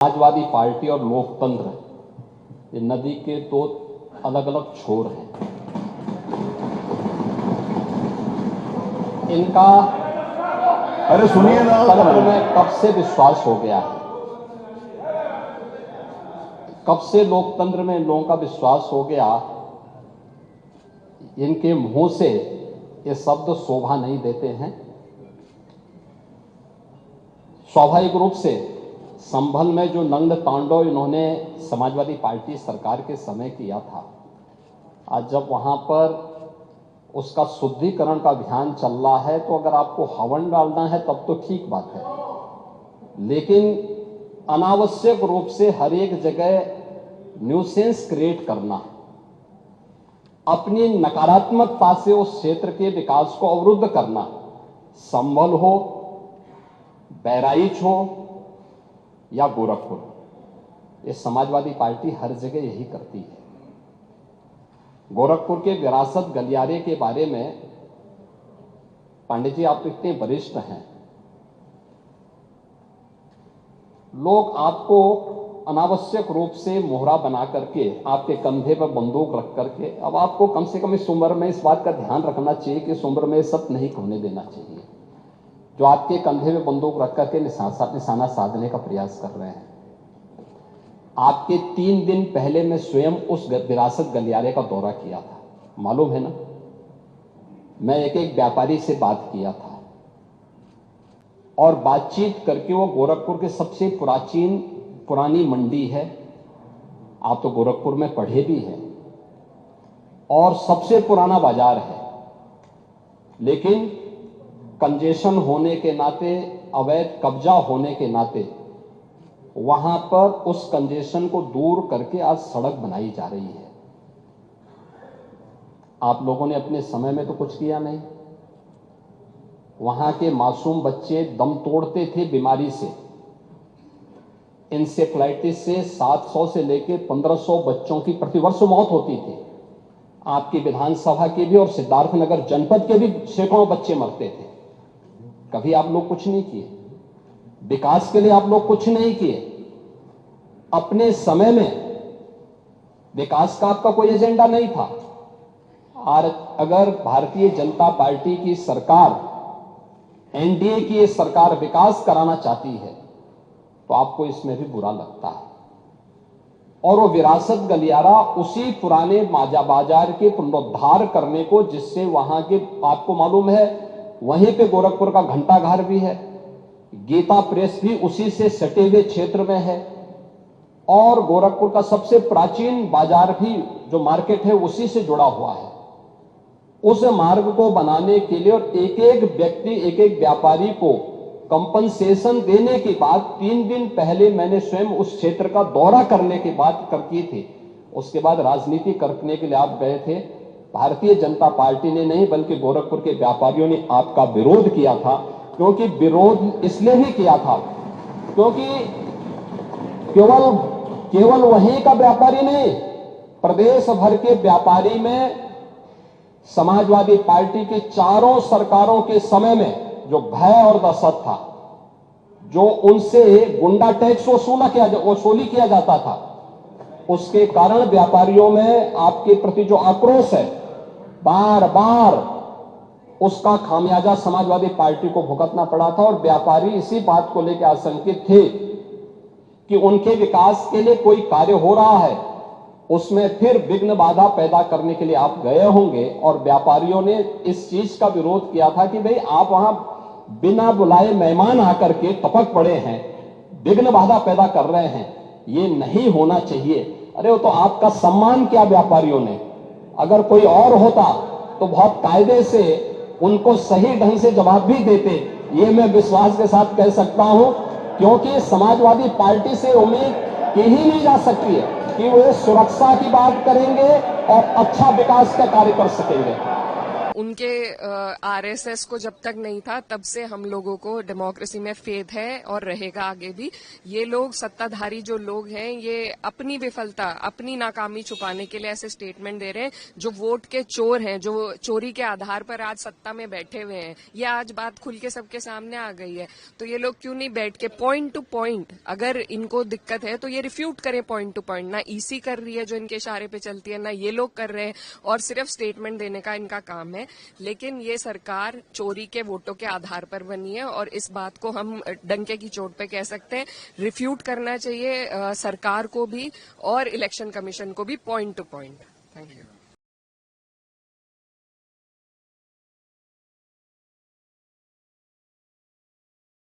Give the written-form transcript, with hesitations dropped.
Samajwadi party और लोकतंत्र ये नदी के दो अलग अलग छोर हैं। इनका अरे सुनिए ना, लोकतंत्र में कब से विश्वास हो गया है, कब से लोकतंत्र में लोगों का विश्वास हो गया, इनके मुंह से ये शब्द शोभा नहीं देते हैं। स्वाभाविक रूप से संभल में जो नंद तांडव इन्होंने समाजवादी पार्टी सरकार के समय किया था, आज जब वहां पर उसका शुद्धिकरण का अभियान चल रहा है, तो अगर आपको हवन डालना है तब तो ठीक बात है, लेकिन अनावश्यक रूप से हर एक जगह न्यूसेंस क्रिएट करना, अपनी नकारात्मकता से उस क्षेत्र के विकास को अवरुद्ध करना, संभल हो, बहराइच हो या गोरखपुर, ये समाजवादी पार्टी हर जगह यही करती है। गोरखपुर के विरासत गलियारे के बारे में पांडे जी आप इतने वरिष्ठ हैं, लोग आपको अनावश्यक रूप से मोहरा बना करके आपके कंधे पर बंदूक रख करके, अब आपको कम से कम इस उम्र में इस बात का ध्यान रखना चाहिए कि इस उम्र में सब नहीं होने देना चाहिए, जो आपके कंधे में बंदूक रख करके निशाना साधने का प्रयास कर रहे हैं। आपके 3 दिन पहले मैं स्वयं उस विरासत गलियारे का दौरा किया था, मालूम है ना। मैं एक व्यापारी से बात किया था और बातचीत करके, वो गोरखपुर के सबसे पुरानी मंडी है, आप तो गोरखपुर में पढ़े भी हैं, और सबसे पुराना बाजार है, लेकिन कंजेशन होने के नाते, अवैध कब्जा होने के नाते वहां पर उस कंजेशन को दूर करके आज सड़क बनाई जा रही है। आप लोगों ने अपने समय में तो कुछ किया नहीं। वहां के मासूम बच्चे दम तोड़ते थे बीमारी से, इंसेफ्लाइटिस से 700 से लेकर 1500 बच्चों की प्रतिवर्ष मौत होती थी। आपकी विधानसभा के भी और सिद्धार्थनगर जनपद के भी सैकड़ों बच्चे मरते थे। कभी आप लोग कुछ नहीं किए, विकास के लिए आप लोग कुछ नहीं किए। अपने समय में विकास का आपका कोई एजेंडा नहीं था। और अगर भारतीय जनता पार्टी की सरकार, एनडीए की ये सरकार विकास कराना चाहती है, तो आपको इसमें भी बुरा लगता है। और वो विरासत गलियारा उसी पुराने बाजार के पुनरुद्धार करने को, जिससे वहां के, आपको मालूम है वहीं पे गोरखपुर का घंटाघर भी है, गीता प्रेस भी उसी से सटे हुए क्षेत्र में है, और गोरखपुर का सबसे प्राचीन बाजार भी जो मार्केट है उसी से जुड़ा हुआ है। उस मार्ग को बनाने के लिए और एक एक व्यक्ति, एक एक व्यापारी को कंपनसेशन देने के बाद 3 दिन पहले मैंने स्वयं उस क्षेत्र का दौरा करने की बात की थी। उसके बाद राजनीति करने के लिए आप गए थे। भारतीय जनता पार्टी ने नहीं, बल्कि गोरखपुर के व्यापारियों ने आपका विरोध किया था। क्योंकि विरोध इसलिए भी किया था क्योंकि केवल वहीं का व्यापारी नहीं, प्रदेश भर के व्यापारी में समाजवादी पार्टी की चारों सरकारों के समय में जो भय और दहशत था, जो उनसे गुंडा टैक्स वसूली किया जाता था, उसके कारण व्यापारियों में आपके प्रति जो आक्रोश है, बार बार उसका खामियाजा समाजवादी पार्टी को भुगतना पड़ा था। और व्यापारी इसी बात को लेकर आशंकित थे कि उनके विकास के लिए कोई कार्य हो रहा है, उसमें फिर विघ्न बाधा पैदा करने के लिए आप गए होंगे। और व्यापारियों ने इस चीज का विरोध किया था कि भाई आप वहां बिना बुलाए मेहमान आकर के टपक पड़े हैं, विघ्न बाधा पैदा कर रहे हैं, ये नहीं होना चाहिए। अरे वो तो आपका सम्मान किया व्यापारियों ने। अगर कोई और होता तो बहुत कायदे से उनको सही ढंग से जवाब भी देते, ये मैं विश्वास के साथ कह सकता हूं, क्योंकि समाजवादी पार्टी से उम्मीद की ही नहीं जा सकती है कि वे सुरक्षा की बात करेंगे और अच्छा विकास का कार्य कर सकेंगे। उनके आरएसएस को जब तक नहीं था तब से हम लोगों को डेमोक्रेसी में फेथ है और रहेगा आगे भी। ये लोग सत्ताधारी जो लोग हैं ये अपनी विफलता, अपनी नाकामी छुपाने के लिए ऐसे स्टेटमेंट दे रहे हैं। जो वोट के चोर हैं, जो चोरी के आधार पर आज सत्ता में बैठे हुए हैं, ये आज बात खुल के सबके सामने आ गई है। तो ये लोग क्यों नहीं बैठ के पॉइंट टू पॉइंट, अगर इनको दिक्कत है तो ये रिफ्यूट करें पॉइंट टू पॉइंट। ना ईसी कर रही है जो इनके इशारे पे चलती है, ना ये लोग कर रहे हैं, और सिर्फ स्टेटमेंट देने का इनका काम है। लेकिन ये सरकार चोरी के वोटों के आधार पर बनी है और इस बात को हम डंके की चोट पे कह सकते हैं। रिफ्यूट करना चाहिए सरकार को भी और इलेक्शन कमीशन को भी point two point. Thank you.